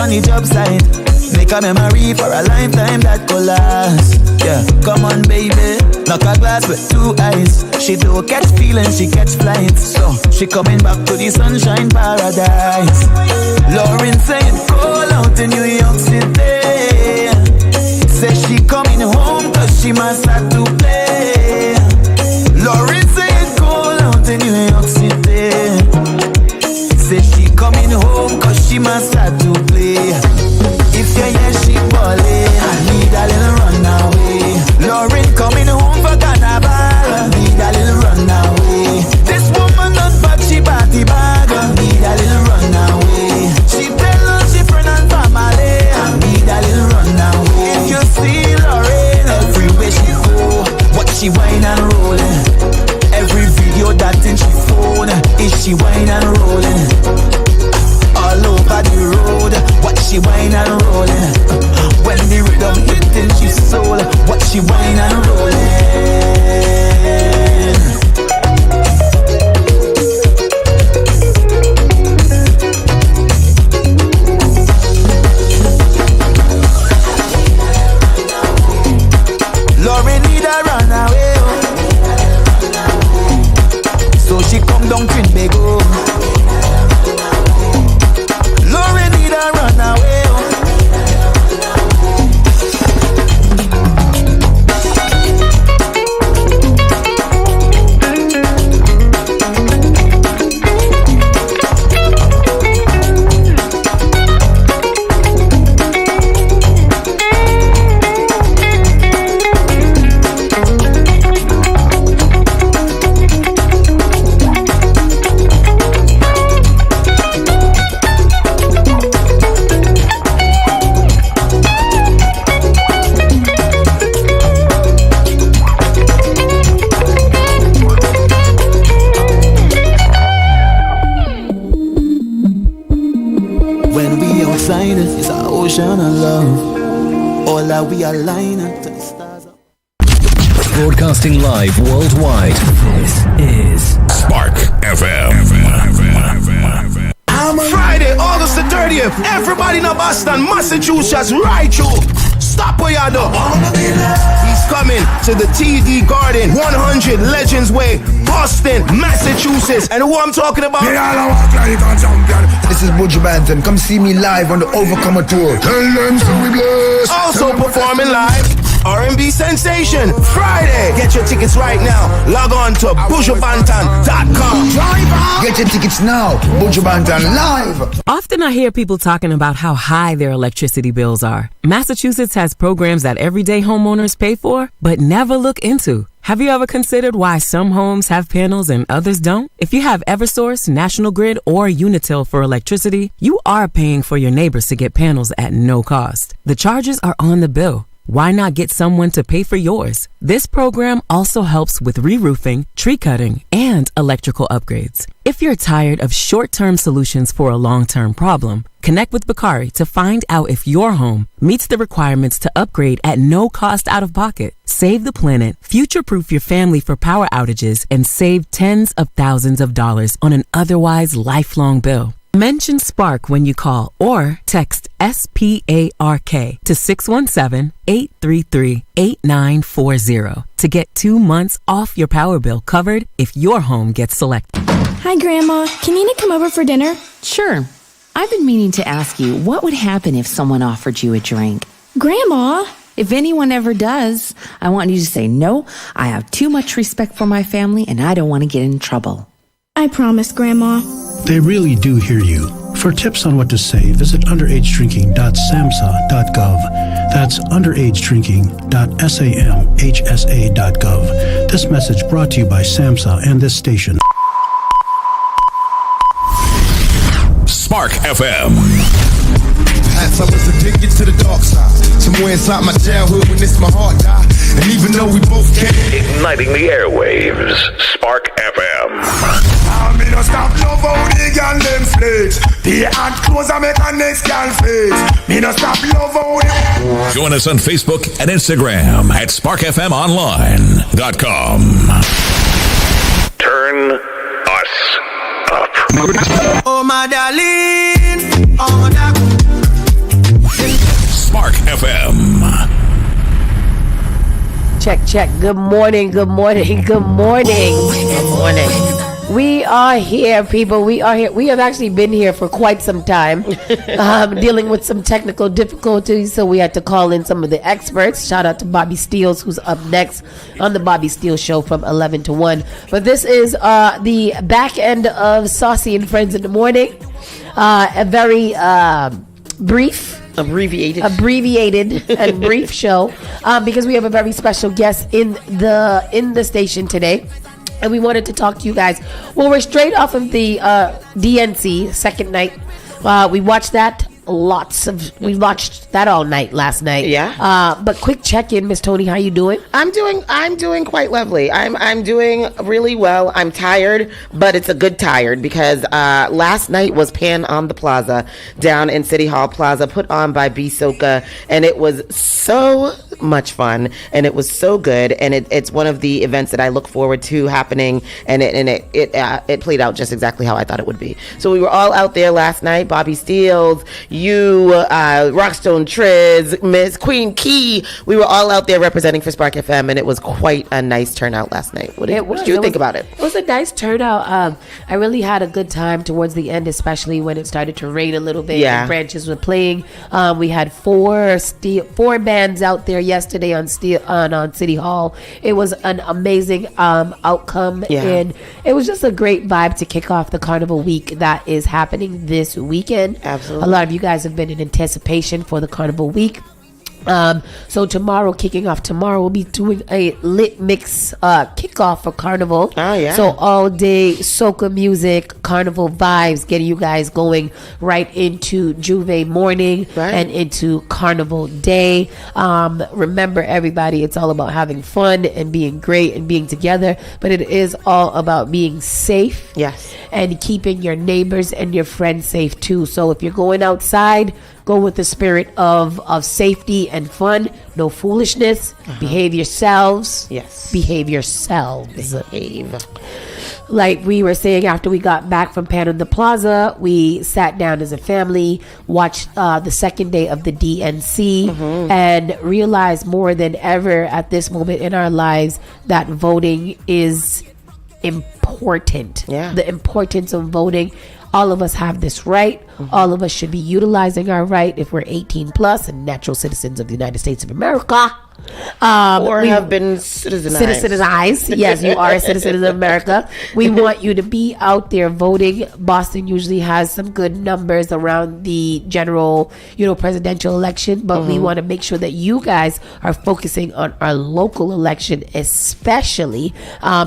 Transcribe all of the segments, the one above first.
on the job site. Make a memory for a lifetime that could last. Yeah, come on baby, knock a glass with two eyes. She don't catch feelings, she catch flights. So she coming back to the sunshine paradise. Lauren saying call out in New York City. Says she coming home cause she must have to play. Lauren saying call out in New York City. Says she coming home cause she must have to play. If you hear she ballin', I need a little runaway. Lauren coming home for carnival, I need a little runaway. This woman not bad, she party bag, I need a little runaway. She tell us she friend and family, I need a little runaway. If you see Lauren, everywhere she go, what she whine and rollin'. Every video that in she phone, is she whine and rollin'. All over the road, what she whine and rollin'. When the rhythm hitting she soul, what she whine and rollin'. Lauren need a runaway, so she come down Trinbago. Lauren need a runaway. It's an ocean of love. All that we align to the stars. Broadcasting live worldwide. This is Spark FM. Friday, August the 30th. Everybody in Boston, Massachusetts, right through. Stop where you do. He's coming to the TD Garden, 100 Legends Way, Boston, Massachusetts. And who I'm talking about? This is Buju Banton. Come see me live on the Overcomer Tour. Tell them so we bless. Also performing live, R&B sensation, Friday. Get your tickets right now. Log on to bujubantan.com. Get your tickets now. Buju Banton live. Often I hear people talking about how high their electricity bills are. Massachusetts has programs that everyday homeowners pay for, but never look into. Have you ever considered why some homes have panels and others don't? If you have Eversource, National Grid, or Unitil for electricity, you are paying for your neighbors to get panels at no cost. The charges are on the bill. Why not get someone to pay for yours? This program also helps with re-roofing, tree cutting, and electrical upgrades. If you're tired of short-term solutions for a long-term problem, connect with Bakari to find out if your home meets the requirements to upgrade at no cost out of pocket. Save the planet, future-proof your family for power outages, and save tens of thousands of dollars on an otherwise lifelong bill. Mention Spark when you call or text SPARK to 617-833-8940 to get 2 months off your power bill covered if your home gets selected. Hi, Grandma. Can Nina come over for dinner? Sure. I've been meaning to ask you, what would happen if someone offered you a drink? Grandma! If anyone ever does, I want you to say, no, I have too much respect for my family and I don't want to get in trouble. I promise, Grandma. They really do hear you. For tips on what to say, visit underagedrinking.samhsa.gov. That's underagedrinking.samhsa.gov. This message brought to you by SAMHSA and this station. Spark FM. I was addicted to the dark side. Somewhere inside my childhood when it's my heart died. And even though we both can't, Igniting the airwaves. Spark FM. I'm in a stop love how they can them flex. The hand close and make a next girl face. Me no stop love how they... Join us on Facebook and Instagram at sparkfmonline.com. Turn us up. Oh my darling, oh that. Spark FM. Check. Good morning. Good morning. Good morning. Good morning. We are here, people. We are here. We have actually been here for quite some time, dealing with some technical difficulties. So we had to call in some of the experts. Shout out to Bobby Steels, who's up next on the Bobby Steels Show from 11 to 1. But this is the back end of Saucy and Friends in the Morning. A very brief, abbreviated and brief show, because we have a very special guest in the station today. And we wanted to talk to you guys. Well, we're straight off of the DNC second night. We watched that. We watched that all night last night. Yeah. But quick check-in, Miss Tony, how you doing? I'm doing quite lovely. I'm doing really well. I'm tired, but it's a good tired because last night was Pan on the Plaza down in City Hall Plaza, put on by B Soka, and it was so much fun and it was so good, and it's one of the events that I look forward to happening, and it played out just exactly how I thought it would be. So we were all out there last night. Bobby Steels, you, Rockstone Triz, Miss Queen Key, we were all out there representing for Spark FM, and it was quite a nice turnout last night. What did you think about it? It was a nice turnout. I really had a good time towards the end, especially when it started to rain a little bit. Yeah. And branches were playing. We had four bands out there yesterday on City Hall. It was an amazing outcome, and it was just a great vibe to kick off the Carnival Week that is happening this weekend. Absolutely. A lot of you guys have been in anticipation for the Carnival Week. So kicking off tomorrow, we'll be doing a lit mix kickoff for Carnival. Oh, yeah. So all day soca music, Carnival vibes, getting you guys going right into Juve morning and into Carnival day. Remember, everybody, it's all about having fun and being great and being together, but it is all about being safe. Yes. And keeping your neighbors and your friends safe too. So if you're going outside, go with the spirit of safety and fun. No foolishness. Behave yourselves. Yes. Behave yourselves. Behave. Like we were saying, after we got back from Pan on the Plaza, we sat down as a family, watched the second day of the DNC, and realized more than ever at this moment in our lives that voting is important. Yeah. The importance of voting. All of us have this right. All of us should be utilizing our right if we're 18 plus and natural citizens of the United States of America. Or have been citizenized. Yes, you are a citizen of America. We want you to be out there voting. Boston usually has some good numbers around the general, presidential election, but we want to make sure that you guys are focusing on our local election, especially.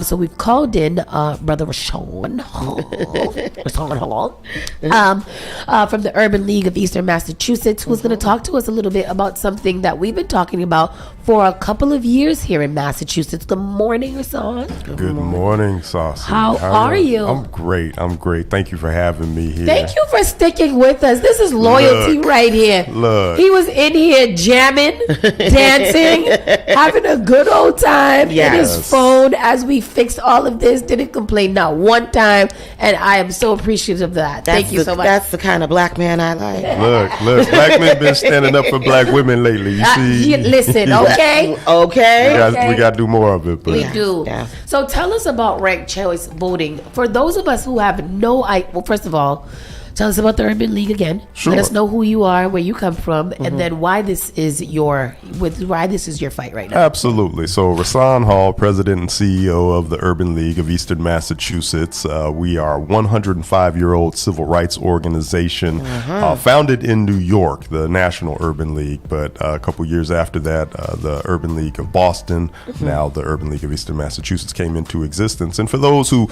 So we've called in Brother Rashawn from the Urban League of Eastern Massachusetts, who's going to talk to us a little bit about something that we've been talking about for a couple of years here in Massachusetts. Good morning, Rashawn. Good morning, Saucy. How are you? I'm great. Thank you for having me here. Thank you for sticking with us. This is loyalty right here. Look. He was in here jamming, dancing, having a good old time in his phone as we fixed all of this. Didn't complain not one time, and I am so appreciative of that. Thank you so much. That's the kind of black man I like. Look. Black men been standing up for black women lately. You see? Listen, okay. We got to do more of it. But. We do. Yeah. So tell us about ranked choice voting. For those of us who have no idea, well, first of all, tell us about the Urban League again. Sure. Let us know who you are, where you come from, and then why this is your fight right now. Absolutely. So Rashawn Hall, President and CEO of the Urban League of Eastern Massachusetts. We are a 105-year-old civil rights organization founded in New York, the National Urban League. But a couple years after that, the Urban League of Boston, now the Urban League of Eastern Massachusetts, came into existence. And for those who,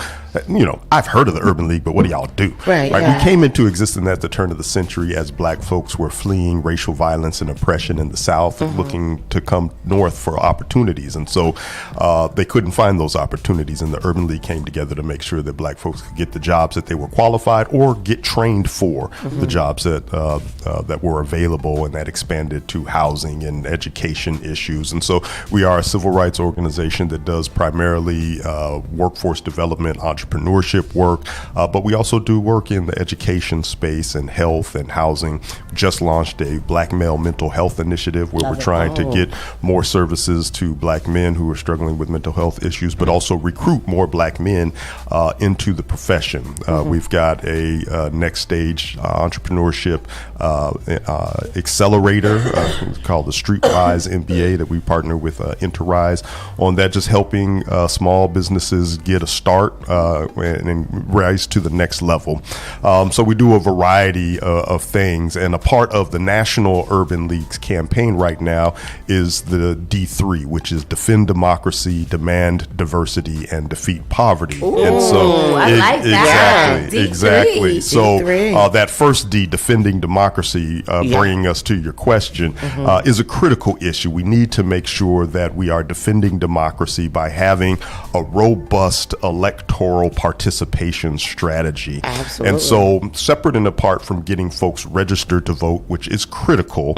I've heard of the Urban League, but what do y'all do? Right. We came into existence at the turn of the century as black folks were fleeing racial violence and oppression in the South and looking to come north for opportunities. And so they couldn't find those opportunities, and the Urban League came together to make sure that black folks could get the jobs that they were qualified or get trained for the jobs that were available, and that expanded to housing and education issues. And so we are a civil rights organization that does primarily workforce development, entrepreneurship work, but we also do work in the education education space and health and housing. Just launched a Black male mental health initiative where we're trying to get more services to Black men who are struggling with mental health issues, but also recruit more Black men into the profession. We've got a next stage entrepreneurship accelerator called the Streetwise MBA that we partner with Interrise on that, just helping small businesses get a start and rise to the next level. So we do a variety of things, and a part of the National Urban League's campaign right now is the D3, which is Defend Democracy, Demand Diversity, and Defeat Poverty. Ooh, and so I like that. Exactly. So D3. That first D, defending democracy, bringing us to your question, is a critical issue. We need to make sure that we are defending democracy by having a robust electoral participation strategy. Absolutely. And so, separate and apart from getting folks registered to vote, which is critical,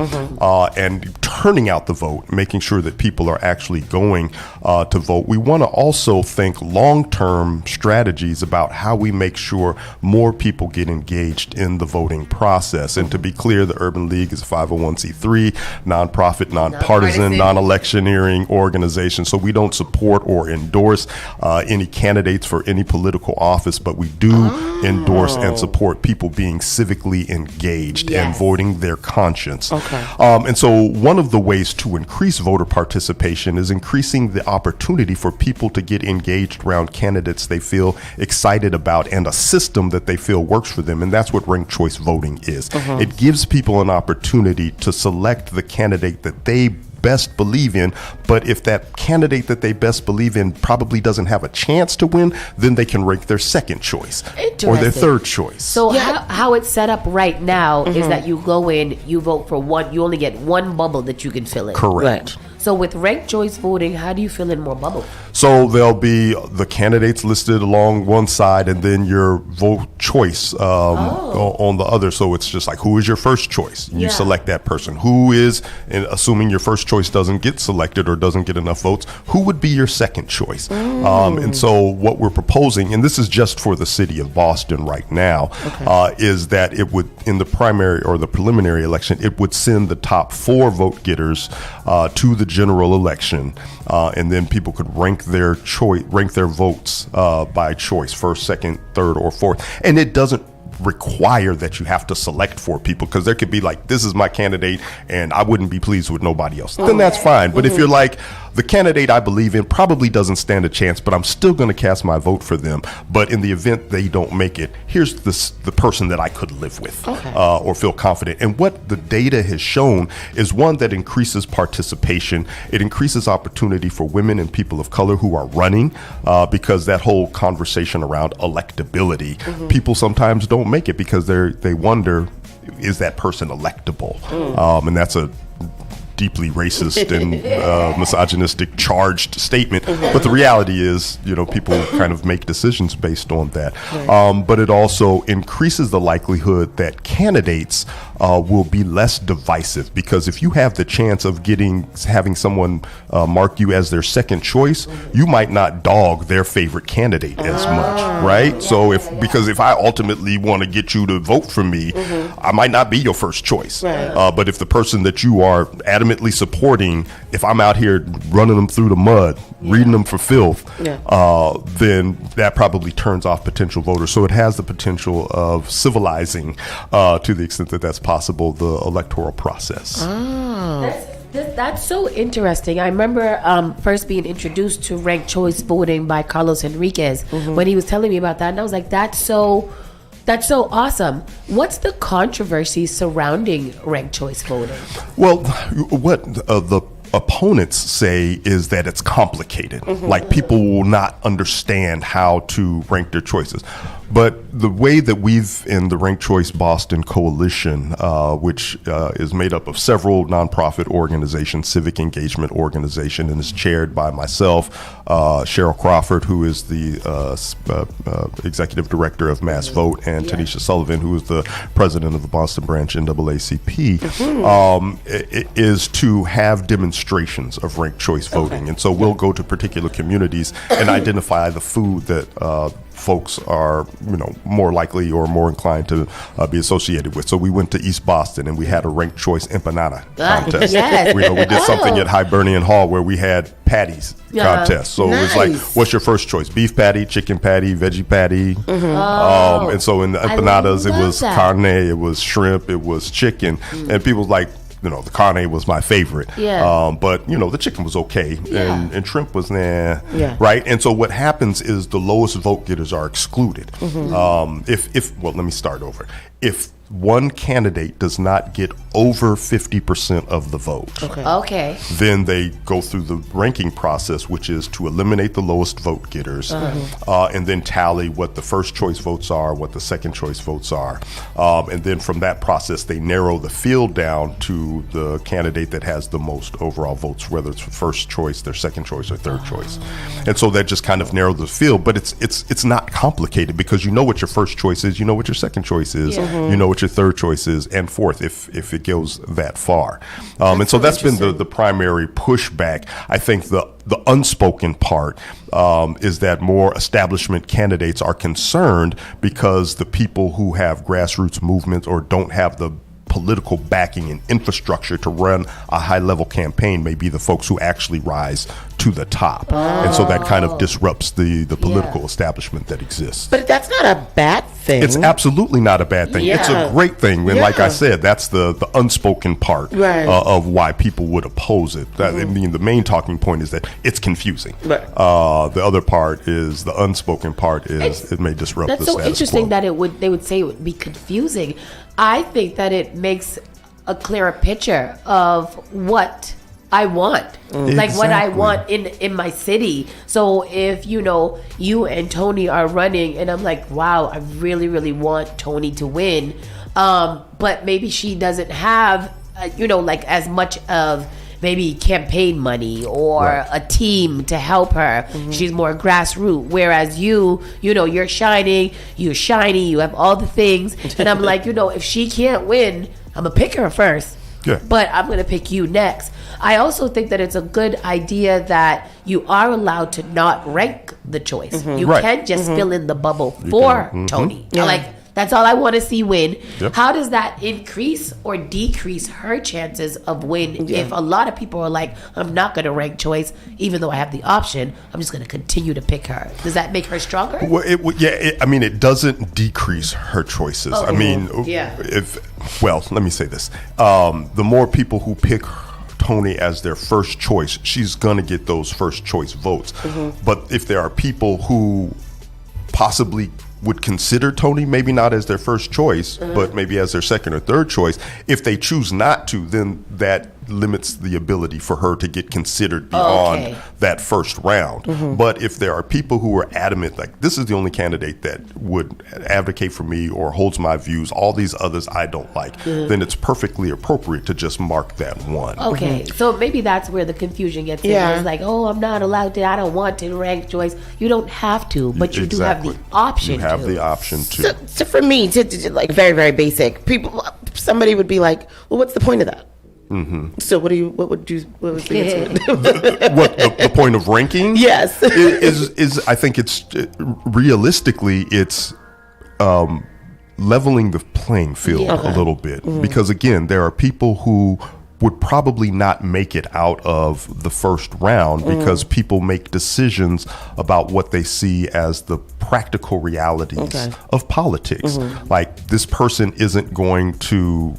and turning out the vote, making sure that people are actually going to vote, we want to also think long-term strategies about how we make sure more people get engaged in the voting process. And to be clear, the Urban League is a 501c3, nonprofit, nonpartisan, non-electioneering organization. So we don't support or endorse any candidates for any political office, but we do endorse and support people being civically engaged and voting their conscience. And so one of the ways to increase voter participation is increasing the opportunity for people to get engaged around candidates they feel excited about and a system that they feel works for them. And that's what ranked choice voting is. It gives people an opportunity to select the candidate that they best believe in, but if that candidate that they best believe in probably doesn't have a chance to win, then they can rank their second choice or their third choice. So how it's set up right now is that you go in, you vote for one, you only get one bubble that you can fill in. Correct. So with ranked choice voting, how do you fill in more bubbles? So there'll be the candidates listed along one side and then your vote choice on the other. So it's just like, who is your first choice? You select that person. Who is, and assuming your first choice doesn't get selected or doesn't get enough votes, who would be your second choice? And so what we're proposing, and this is just for the city of Boston right now, is that it would, in the primary or the preliminary election, it would send the top 4 vote getters to the general election, and then people could rank their votes by choice, first, second, third, or fourth. And it doesn't require that you have to select 4 people, because there could be like, this is my candidate and I wouldn't be pleased with nobody else. Then that's fine. But if you're like, the candidate I believe in probably doesn't stand a chance, but I'm still going to cast my vote for them. But in the event they don't make it, here's the person that I could live with or feel confident. And what the data has shown is, one, that increases participation. It increases opportunity for women and people of color who are running, because that whole conversation around electability, people sometimes don't make it because they wonder, is that person electable? And that's a deeply racist and misogynistic charged statement, but the reality is, people kind of make decisions based on that. But it also increases the likelihood that candidates will be less divisive, because if you have the chance of having someone mark you as their second choice, you might not dog their favorite candidate as much, right? So because if I ultimately want to get you to vote for me, I might not be your first choice. But if the person that you are adamantly supporting, if I'm out here running them through the mud, reading them for filth, then that probably turns off potential voters. So it has the potential of civilizing, to the extent that that's possible, the electoral process. That's so interesting. I remember first being introduced to ranked choice voting by Carlos Enriquez when he was telling me about that, and I was like, that's so awesome. What's the controversy surrounding ranked choice voting? Well, what the opponents say is that it's complicated. Like, people will not understand how to rank their choices. But the way that we've, in the Ranked Choice Boston Coalition, which is made up of several nonprofit organizations, civic engagement organization, and is chaired by myself, Cheryl Crawford, who is the executive director of Mass Vote, and Tanisha Sullivan, who is the president of the Boston branch NAACP, is to have demonstrations of ranked choice voting. And so we'll go to particular communities and identify the food that folks are, more likely or more inclined to be associated with. So we went to East Boston and we had a ranked choice empanada contest. Yes. We did something at Hibernian Hall where we had patties contest. So it was like, what's your first choice? Beef patty, chicken patty, veggie patty. And so in the empanadas, it was carne, it was shrimp, it was chicken. And people like, the carne was my favorite. Yeah. But, the chicken was okay. And shrimp was right? And so what happens is the lowest vote getters are excluded. Let me start over. If one candidate does not get over 50% of the vote, then they go through the ranking process, which is to eliminate the lowest vote getters, and then tally what the first choice votes are, what the second choice votes are. And then from that process, they narrow the field down to the candidate that has the most overall votes, whether it's first choice, their second choice, or third choice. And so that just kind of narrows the field, but it's not complicated because you know what your first choice is, you know what your second choice is, you know what your third choice is, and fourth if it goes that far. And so that's been the primary pushback. I think the unspoken part is that more establishment candidates are concerned because the people who have grassroots movements or don't have the political backing and infrastructure to run a high-level campaign may be the folks who actually rise to the top. And so that kind of disrupts the political establishment that exists. But that's not a bad thing. It's absolutely not a bad thing. It's a great thing. And like I said, that's the unspoken part of why people would oppose it. I mean, the main talking point is that it's confusing. The other part is, the unspoken part is, it may disrupt the status quo. That's so interesting that they would say it would be confusing. I think that it makes a clearer picture of what I want, like what I want in my city. So if you and Tony are running, and I'm like, wow, I really, really want Tony to win, but maybe she doesn't have, like as much of maybe campaign money or a team to help her. She's more grassroots. Whereas you're shining, you're shiny, you have all the things. And I'm like, if she can't win, I'm going to pick her first. Yeah. But I'm going to pick you next. I also think that it's a good idea that you are allowed to not rank the choice. You can just fill in the bubble for Tony. That's all I want to see win. How does that increase or decrease her chances of win if a lot of people are like, I'm not going to rank choice, even though I have the option, I'm just going to continue to pick her. Does that make her stronger? Well, it doesn't decrease her choices. I mean, let me say this. The more people who pick Tony as their first choice, she's going to get those first choice votes. But if there are people who possibly would consider Tony, maybe not as their first choice, but maybe as their second or third choice, if they choose not to, then that limits the ability for her to get considered beyond that first round. But if there are people who are adamant, like, this is the only candidate that would advocate for me or holds my views, all these others I don't like, then it's perfectly appropriate to just mark that one. So maybe that's where the confusion gets in. It's like, I'm not allowed to, I don't want to rank choice. You don't have to, but you do have the option. You have the option to. So for me, to like very, very basic, somebody would be like, well, what's the point of that? So what would you what the answer? What the point of ranking? Yes. is I think it's realistically it's leveling the playing field a little bit, because again, there are people who would probably not make it out of the first round because people make decisions about what they see as the practical realities of politics. Like, this person isn't going to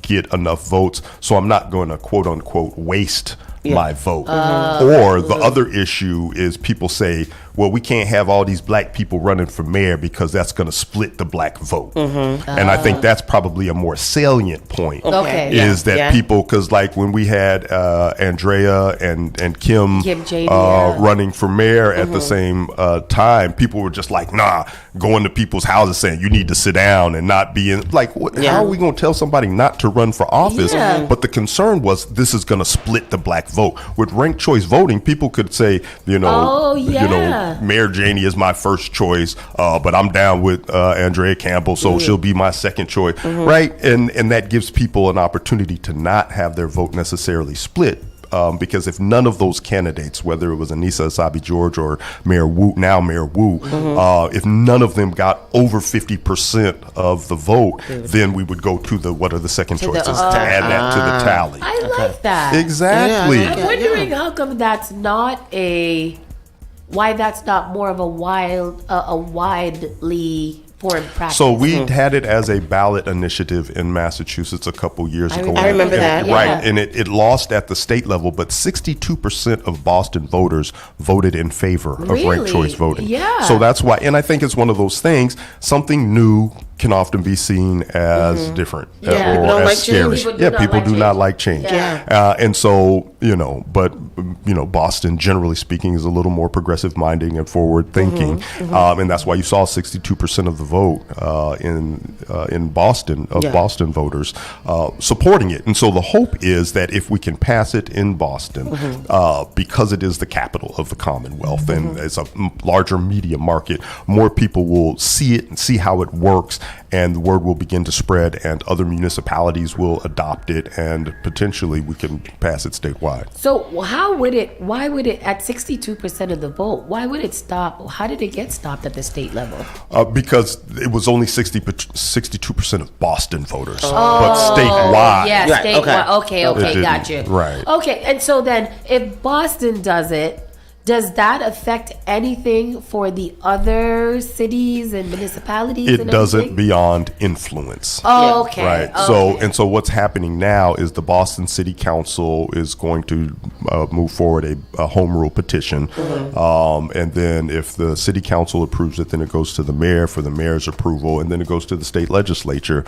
get enough votes, so I'm not going to quote unquote waste my vote. Or the other issue is people say, well, we can't have all these black people running for mayor because that's going to split the black vote. And I think that's probably a more salient point, is that people, because like when we had Andrea and Kim running for mayor at the same time, people were just like, going to people's houses saying you need to sit down and not be in, like, how are we going to tell somebody not to run for office? But the concern was, this is going to split the black vote. With ranked choice voting, people could say, Mayor Janey is my first choice, but I'm down with Andrea Campbell, so she'll be my second choice, right? And that gives people an opportunity to not have their vote necessarily split because if none of those candidates, whether it was Anissa Asabi George or Mayor Wu, if none of them got over 50% of the vote, then we would go to what are the second choices to add that to the tally. I like that. Exactly. I'm wondering how come that's not why that's not more of a widely foreign practice. So we had it as a ballot initiative in Massachusetts a couple years ago. I remember that. Right, Yeah. and it lost at the state level, but 62% of Boston voters voted in favor of ranked choice voting. Yeah. So that's why, and I think it's one of those things, something new can often be seen as different Yeah. or People don't as like scary. change. People do not like change. Yeah. And so, but Boston, generally speaking, is a little more progressive minding and forward thinking. And that's why you saw 62% of the vote in Boston, Boston voters, supporting it. And so the hope is that if we can pass it in Boston, because it is the capital of the Commonwealth and it's a larger media market, more people will see it and see how it works, and the word will begin to spread, and other municipalities will adopt it, and potentially we can pass it statewide. So why would it at 62% of the vote, why would it stop? How did it get stopped at the state level? Because it was only 62% of Boston voters, but statewide. Yeah, Right, statewide. Okay, It didn't. got you. Right. Okay, and so then if Boston does it, does that affect anything for the other cities and municipalities? It and doesn't everything? beyond influence. Oh, okay. Right. Okay. So what's happening now is the Boston City Council is going to move forward a home rule petition, and then if the City Council approves it, then it goes to the mayor for the mayor's approval, and then it goes to the state legislature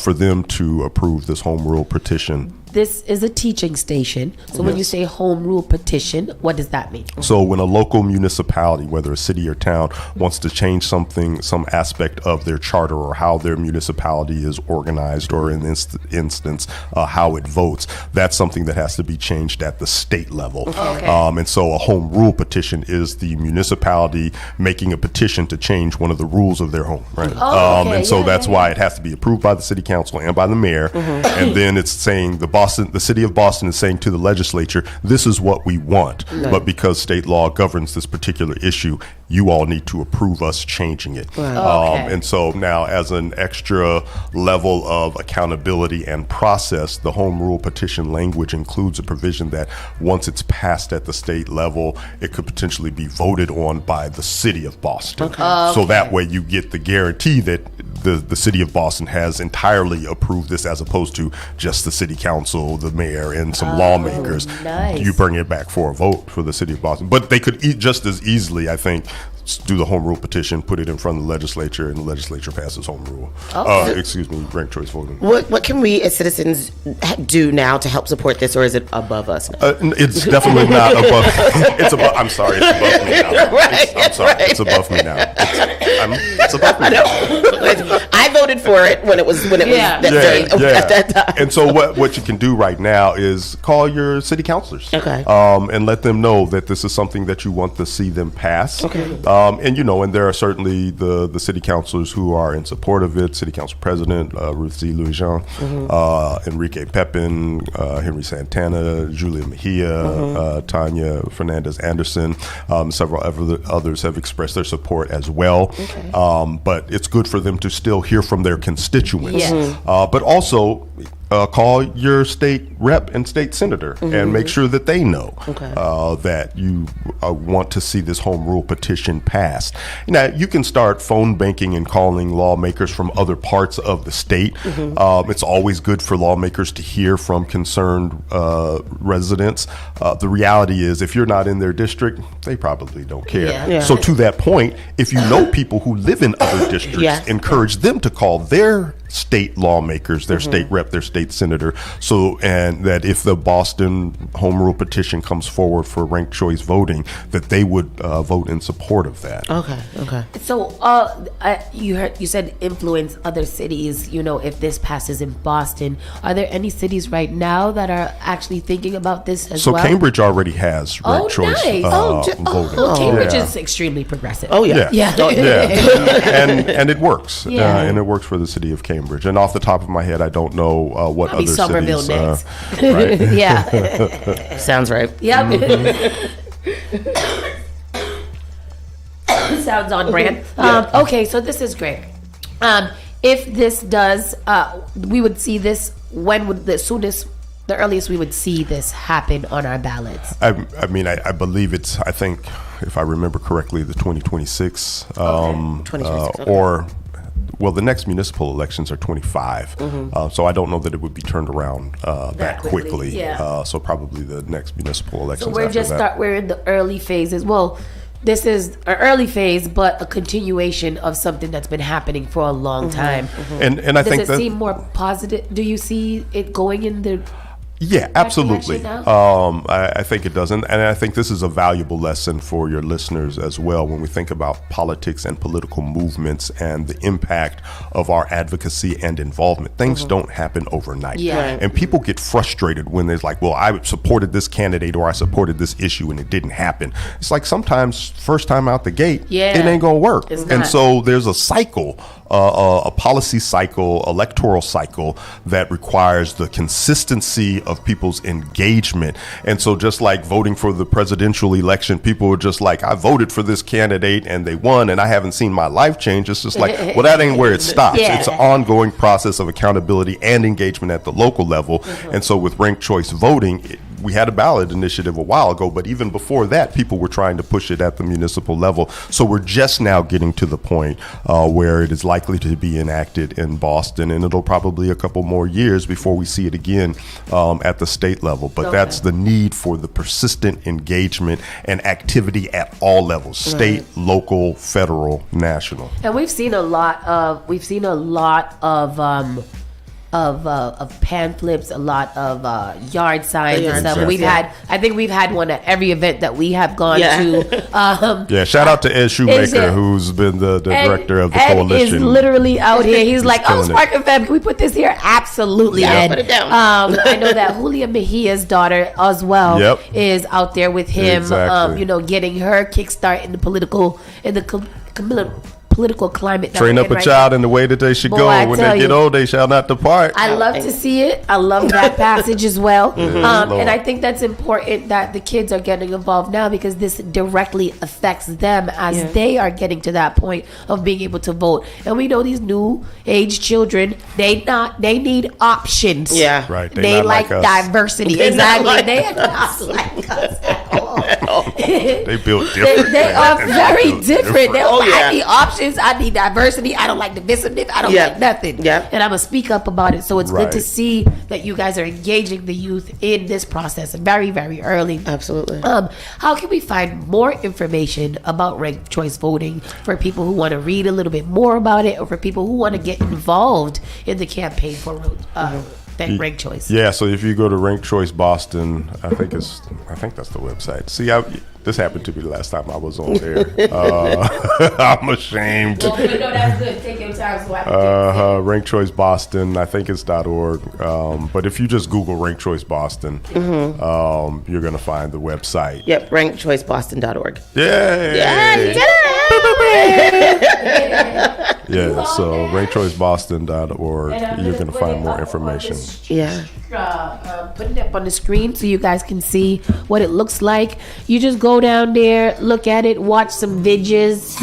for them to approve this home rule petition. This is a teaching station. So when you say home rule petition, what does that mean? So when a local municipality, whether a city or town, wants to change something, some aspect of their charter or how their municipality is organized, or in this instance, how it votes, that's something that has to be changed at the state level. Okay. And so a home rule petition is the municipality making a petition to change one of the rules of their home, right? And so that's why it has to be approved by the city council and by the mayor. And then it's saying the city of Boston is saying to the legislature, this is what we want. But because state law governs this particular issue, you all need to approve us changing it. And so now, as an extra level of accountability and process, the home rule petition language includes a provision that once it's passed at the state level, it could potentially be voted on by the city of Boston. So that way you get the guarantee that the city of Boston has entirely approved this, as opposed to just the city council, the mayor, and some lawmakers. Nice. You bring it back for a vote for the city of Boston. But they could just as easily, I think, do the home rule petition, put it in front of the legislature, and the legislature passes home rule. Ranked choice voting. What can we as citizens do now to help support this, or is it above us now? It's definitely not above. It's above. I'm sorry. It's above me now. Right, I'm sorry. right. It's above me now. It's above me now. I voted for it when it was at that time. And so what you can do right now is call your city councilors, and let them know that this is something that you want to see them pass. And there are certainly the city councilors who are in support of it. City Council President Ruth Z. Louis-Jean, Enrique Pepin, Henry Santana, Julia Mejia, Tanya Fernandez Anderson, several others have expressed their support as well. But it's good for them to still hear from their constituents. But also call your state rep and state senator and make sure that they know that you want to see this home rule petition passed. Now, you can start phone banking and calling lawmakers from other parts of the state. It's always good for lawmakers to hear from concerned residents. The reality is, if you're not in their district, they probably don't care. So to that point, if you know people who live in other districts, encourage them to call their state lawmakers, their state rep, their state senator, and that if the Boston home rule petition comes forward for ranked choice voting, that they would vote in support of that. Okay. So you said influence other cities, if this passes in Boston. Are there any cities right now that are actually thinking about this as well? So Cambridge already has ranked choice voting. Cambridge is extremely progressive. And it works. And it works for the city of Cambridge. And off the top of my head, I don't know what Probably other Somerville cities. next. Right. Yeah. Sounds right. Yep. Sounds on brand. Okay, so this is great. If this does, we would see this. When would the earliest we would see this happen on our ballots? I mean, I believe it's, I think, if I remember correctly, the 2026. 2026, okay. Or, well, the next municipal elections are 25. So I don't know that it would be turned around that quickly. Yeah. So probably the next municipal So elections we're after that. we're in the early phases. Well, this is an early phase, but a continuation of something that's been happening for a long time. And I Does think it that, seem more positive? Do you see it going in the yeah, absolutely. direction I think it does. And I think this is a valuable lesson for your listeners as well when we think about politics and political movements and the impact of our advocacy and involvement. Things don't happen overnight. Yeah. Right. And people get frustrated when there's like, well, I supported this candidate or I supported this issue and it didn't happen. It's like sometimes first time out the gate, it ain't going to work. It's And not. so there's a cycle, a policy cycle, electoral cycle that requires the consistency of people's engagement. And so just like voting for the presidential election, people were just like, I voted for this candidate and they won and I haven't seen my life change. It's just like, well, that ain't where it stops. Yeah. It's an ongoing process of accountability and engagement at the local level. And so with ranked choice voting, we had a ballot initiative a while ago, but even before that, people were trying to push it at the municipal level. So we're just now getting to the point where it is likely to be enacted in Boston, and it'll probably a couple more years before we see it again at the state level. But that's the need for the persistent engagement and activity at all levels: state, local, federal, national. And we've seen a lot of pamphlets, a lot of yard signs and stuff. I think we've had one at every event that we have gone to. Yeah, shout out to Ed Shoemaker, who's been the director of the Ed coalition. is literally out here. He's like, killing Spark and Fam, can we put this here? Absolutely, Ed. Put it down. I know that Julia Mejia's daughter as well is out there with him, Exactly. getting her kickstart in the political climate. that Train we're up in a right child now. in the way that they should Boy, go. I When tell they get you. old, they shall not depart. I love to see it. I love that passage as well. Lord. And I think that's important that the kids are getting involved now, because this directly affects them as they are getting to that point of being able to vote. And we know these new age children, they need options. Yeah. Right. They not like us. diversity. They're not Exactly. like They are not like us at all. They built different. They are very built different. They're Oh, like, yeah. I need options. I need diversity. I don't like divisiveness. I don't like nothing. Yeah. And I'm going to speak up about it. So it's good to Right. see that you guys are engaging the youth in this process very, very early. Absolutely. How can we find more information about ranked choice voting for people who want to read a little bit more about it, or for people who want to get involved in the campaign for that ranked choice? Yeah, so if you go to Ranked Choice Boston, I think that's the website. See, this happened to me the last time I was on there. I'm ashamed. Well, no, that's good. Take your time so I can Ranked Choice Boston, I think it's .org. But if you just Google Ranked Choice Boston, you're going to find the website. Yep, rankchoiceboston.org. Yay! Yeah, you did it! Yeah, so rankchoiceboston.org, And you're going to find more information. Yeah. Putting it up on the screen so you guys can see what it looks like. You just go down there, look at it, watch some videos,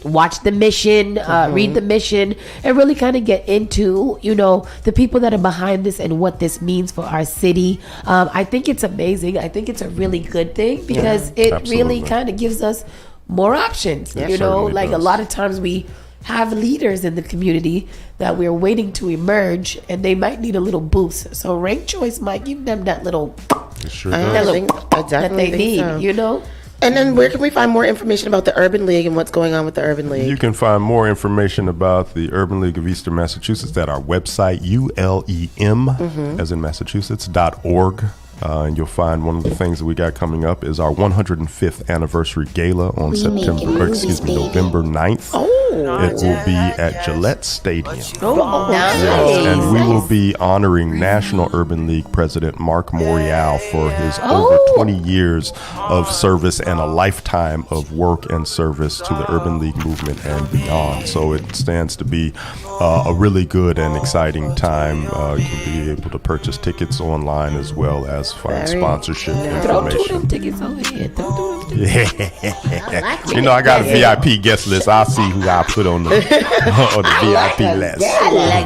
watch the mission, read the mission, and really kind of get into, the people that are behind this and what this means for our city. I think it's amazing. I think it's a really good thing, because it really absolutely. kind of gives us more options. certainly Like a does. lot of times we have leaders in the community that we're waiting to emerge, and they might need a little boost. So ranked choice might give them that little It sure I does. definitely that they need, so. And then where can we find more information about the Urban League and what's going on with the Urban League? You can find more information about the Urban League of Eastern Massachusetts at our website, ULEM, as in Massachusetts.org. And you'll find one of the things that we got coming up is our 105th anniversary gala on November 9th. It will be at Gillette Stadium. Oh, nice. And we will be honoring National Urban League President Mark Morial for his over 20 years of service and a lifetime of work and service to the Urban League movement and beyond. So it stands to be a really good and exciting time. You can be able to purchase tickets online as well as find sponsorship Throw information. them tickets over here. Yeah. You know, I got a VIP guest list. I'll see who I put on the VIP list.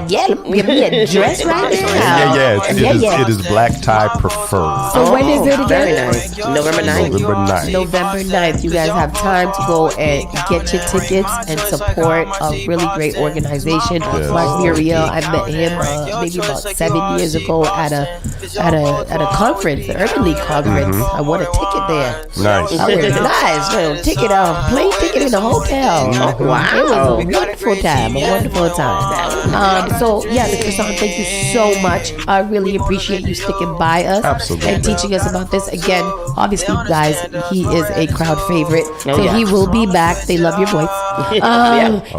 Give me a dress right now. It is black tie preferred. So when is it again? Very nice. November 9th. November 9th. You guys have time to go and get your tickets and support a really great organization. Mark Muriel, I met him maybe about 7 years ago at a conference, the Urban League conference. I won a ticket there. Nice. That was nice. Plane ticket in the hotel. Wow. It was a wonderful time. So yeah, Mr. Song, thank you so much. I really appreciate you sticking by us. Absolutely. And teaching us about this. Again, obviously, guys, he is a crowd favorite. So he will be back. They love your voice.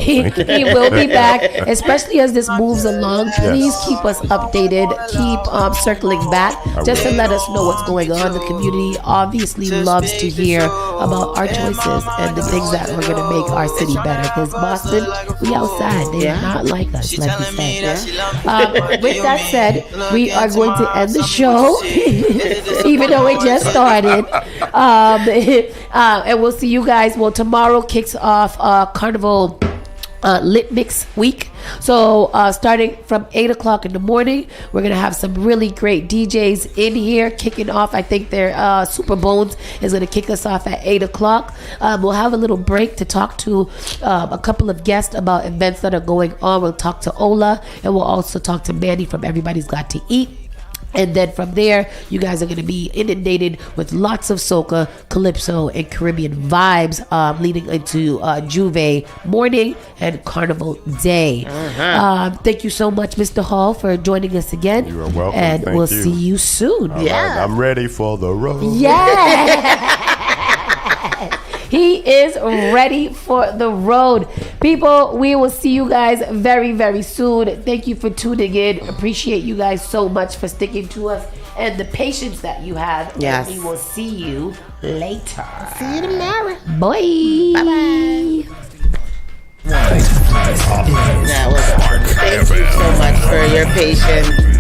He will be back, especially as this moves along. Please keep us updated. Keep circling back just to let us know what's going on. The community obviously loves to hear about our choices and the things that are going to make our city better. Because Boston, we outside. They're not like us, like we said. With that said, we are going to end the show, even though it just started. And we'll see you guys. Well, tomorrow kicks off Carnival Lit Mix Week. So starting from 8 o'clock in the morning, we're going to have some really great DJs in here kicking off. I think their Super Bones is going to kick us off at 8 o'clock. We'll have a little break to talk to a couple of guests about events that are going on. We'll talk to Ola, and we'll also talk to Mandy from Everybody's Got to Eat. And then from there, you guys are going to be inundated with lots of soca, calypso, and Caribbean vibes leading into Juve morning and Carnival day. Thank you so much, Mr. Hall, for joining us again. You are welcome. And Thank we'll you. see you soon. All right, I'm ready for the road. Yeah. He is ready for the road. People, we will see you guys very, very soon. Thank you for tuning in. Appreciate you guys so much for sticking to us and the patience that you have. Yes. And we will see you later. See you tomorrow. Bye. Bye-bye. That was awesome. Thank you so much for your patience.